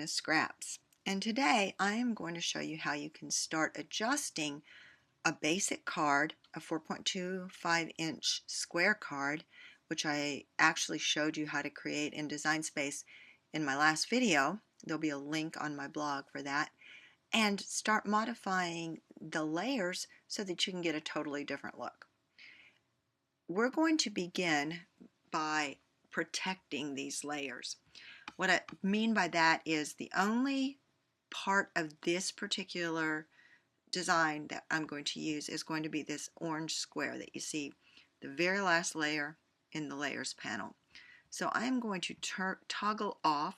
Miss Scraps, and today I am going to show you how you can start adjusting a basic card, a 4.25-inch square card, which I actually showed you how to create in Design Space in my last video. There'll be a link on my blog for that, and start modifying the layers so that you can get a totally different look. We're going to begin by protecting these layers. What I mean by that is the only part of this particular design that I'm going to use is going to be this orange square that you see, the very last layer in the layers panel. So I'm going to toggle off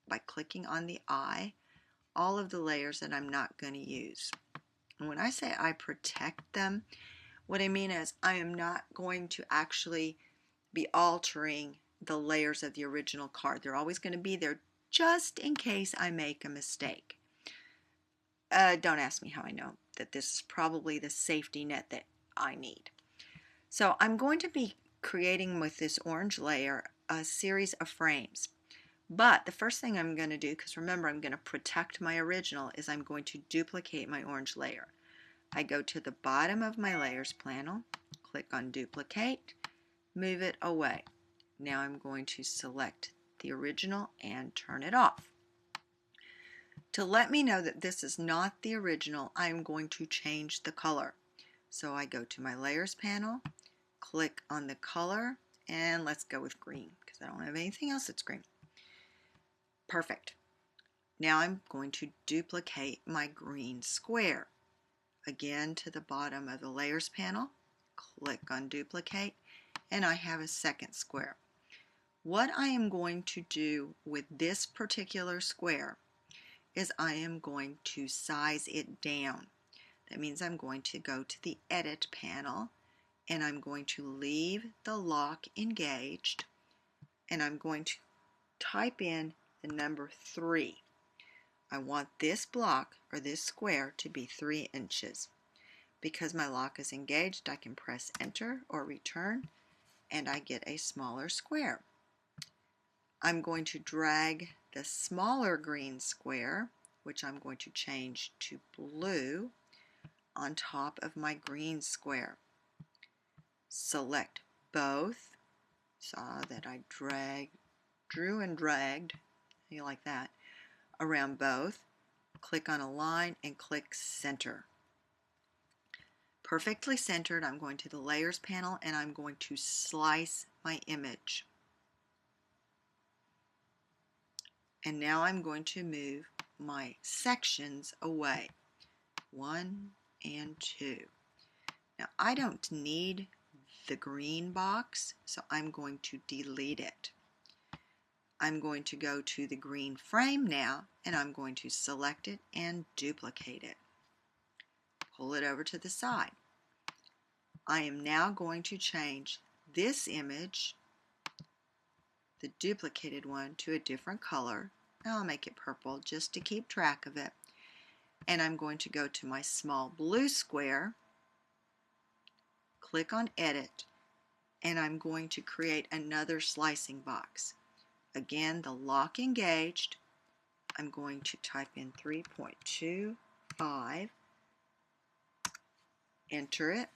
by clicking on the eye all of the layers that I'm not going to use. And when I say I protect them, what I mean is I am not going to actually be altering the layers of the original card. They're always going to be there just in case I make a mistake. Don't ask me how I know that this is probably the safety net that I need. So I'm going to be creating with this orange layer a series of frames. But the first thing I'm going to do, because remember I'm going to protect my original, is I'm going to duplicate my orange layer. I go to the bottom of my layers panel, click on duplicate, move it away. Now I'm going to select the original and turn it off. To let me know that this is not the original, I'm going to change the color. So I go to my layers panel, click on the color, and let's go with green because I don't have anything else that's green. Perfect. Now I'm going to duplicate my green square. Again, to the bottom of the layers panel, click on duplicate, and I have a second square. What I am going to do with this particular square is I am going to size it down. That means I'm going to go to the edit panel and I'm going to leave the lock engaged and I'm going to type in the number 3. I want this block or this square to be 3 inches. Because my lock is engaged, I can press enter or return and I get a smaller square. I'm going to drag the smaller green square, which I'm going to change to blue, on top of my green square. Select both. Saw that I drew and dragged, you like that, around both. Click on align and click center. Perfectly centered. I'm going to the layers panel and I'm going to slice my image. And now I'm going to move my sections away. 1 and 2. Now I don't need the green box, so I'm going to delete it. I'm going to go to the green frame now and I'm going to select it and duplicate it. Pull it over to the side. I am now going to change this image, the duplicated one, to a different color. I'll make it purple just to keep track of it. And I'm going to go to my small blue square, click on edit, and I'm going to create another slicing box. Again, the lock engaged. I'm going to type in 3.25, enter it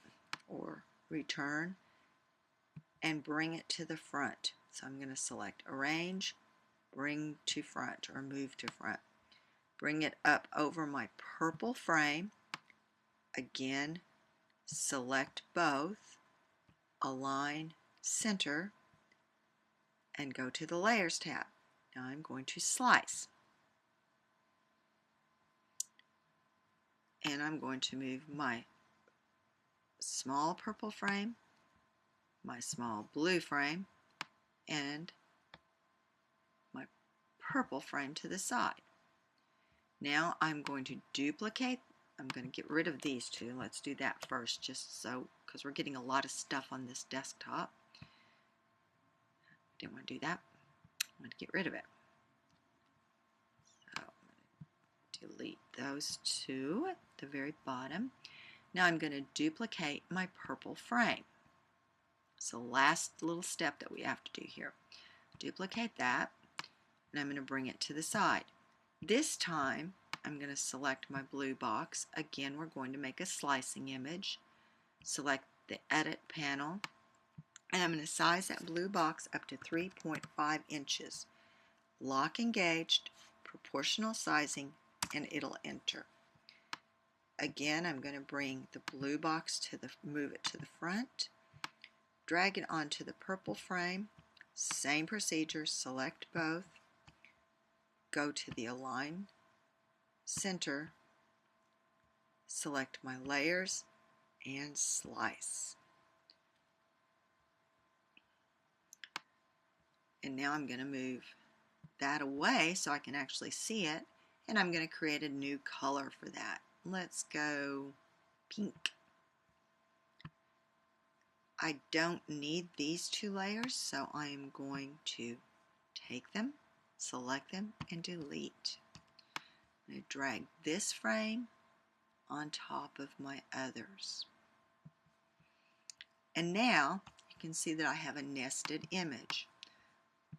or return, and bring it to the front. So I'm going to select arrange, bring to front or move to front. Bring it up over my purple frame. Again, select both, align, center, and go to the layers tab. Now I'm going to slice. And I'm going to move my small purple frame, my small blue frame, and my purple frame to the side. Now I'm going to duplicate. I'm going to get rid of these two. Let's do that first, just so, because we're getting a lot of stuff on this desktop. Didn't want to do that. I'm going to get rid of it. So I'm going to delete those two at the very bottom. Now I'm going to duplicate my purple frame. So last little step that we have to do here. Duplicate that, and I'm going to bring it to the side. This time I'm going to select my blue box. Again, we're going to make a slicing image. Select the edit panel, and I'm going to size that blue box up to 3.5 inches. Lock engaged, proportional sizing, and it'll enter. Again, I'm going to bring the blue box move it to the front, drag it onto the purple frame. Same procedure, select both, go to the align center, select my layers, and slice. And now I'm going to move that away so I can actually see it, and I'm going to create a new color for that. Let's go pink. I don't need these two layers, so I am going to take them, select them, and delete. I'm going to drag this frame on top of my others. And now you can see that I have a nested image.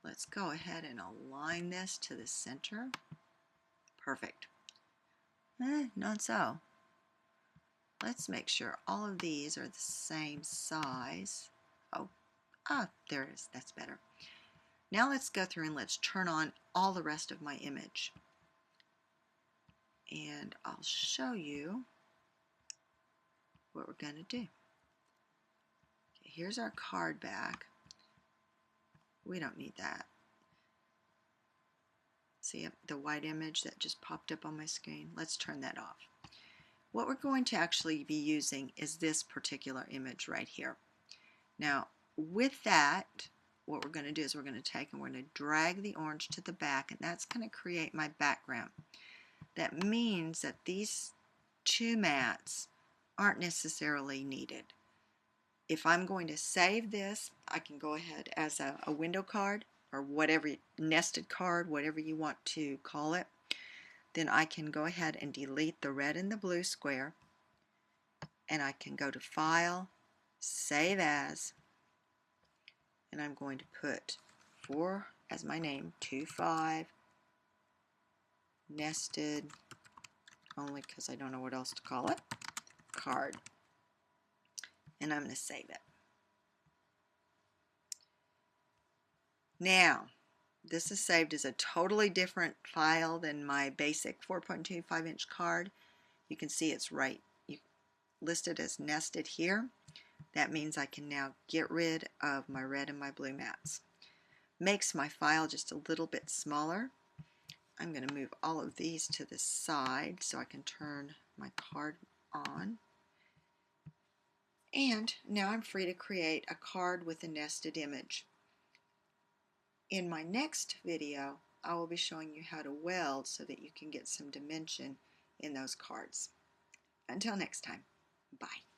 Let's go ahead and align this to the center. Perfect. Not so. Let's make sure all of these are the same size. There it is. That's better. Now let's go through and let's turn on all the rest of my image. And I'll show you what we're going to do. Okay, here's our card back. We don't need that. See the white image that just popped up on my screen? Let's turn that off. What we're going to actually be using is this particular image right here. Now, with that, what we're going to do is we're going to take and we're going to drag the orange to the back, and that's going to create my background. That means that these two mats aren't necessarily needed. If I'm going to save this, I can go ahead as a window card or whatever, nested card, whatever you want to call it. Then I can go ahead and delete the red and the blue square, and I can go to File, Save As, and I'm going to put as my name, 2.5 nested, only because I don't know what else to call it, card. And I'm going to save it. Now, this is saved as a totally different file than my basic 4.25 inch card. You can see it's listed as nested here. That means I can now get rid of my red and my blue mats. Makes my file just a little bit smaller. I'm going to move all of these to the side so I can turn my card on. And now I'm free to create a card with a nested image. In my next video, I will be showing you how to weld so that you can get some dimension in those cards. Until next time, bye.